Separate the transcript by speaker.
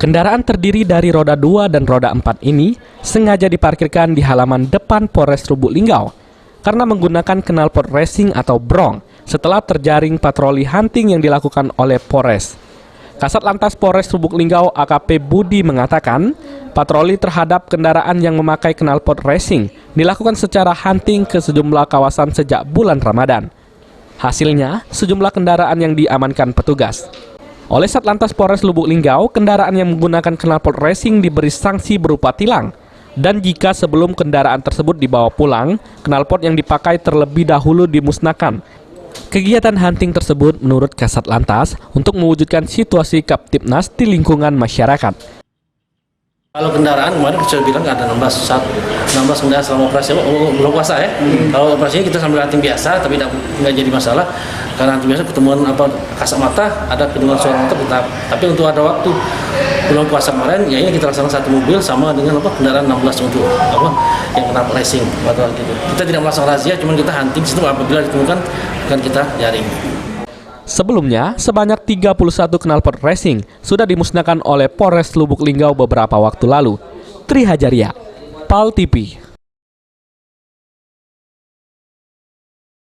Speaker 1: Kendaraan terdiri dari roda 2 dan roda 4 ini sengaja diparkirkan di halaman depan Polres Lubuk Linggau karena menggunakan knalpot racing atau brong setelah terjaring patroli hunting yang dilakukan oleh Polres. Kasat Lantas Polres Lubuk Linggau AKP Budi mengatakan, patroli terhadap kendaraan yang memakai knalpot racing dilakukan secara hunting ke sejumlah kawasan sejak bulan Ramadan. Hasilnya, sejumlah kendaraan yang diamankan petugas. Oleh Satlantas Polres Lubuk Linggau, kendaraan yang menggunakan knalpot racing diberi sanksi berupa tilang. Dan jika sebelum kendaraan tersebut dibawa pulang, knalpot yang dipakai terlebih dahulu dimusnahkan. Kegiatan hunting tersebut menurut Kasat Lantas untuk mewujudkan situasi Kaptipnas di lingkungan masyarakat.
Speaker 2: Kalau kendaraan kemarin saya bilang ada 16 kendaraan selama operasi belum puasa ya. Kalau operasinya kita sambil hunting biasa, tapi nggak jadi masalah karena hunting biasa pertemuan kasat mata, ada kedengaran suara motor kita. Tapi untuk ada waktu belum puasa kemarin, ya ini kita laksanakan satu mobil sama dengan kendaraan 16 untuk yang kena racing gitu. Kita tidak melaksanakan razia, cuma kita hunting situ apabila ditemukan akan kita jaring.
Speaker 1: Sebelumnya, sebanyak 31 knalpot racing sudah dimusnahkan oleh Polres Lubuk Linggau beberapa waktu lalu. Tri Hajaria, PAL TV.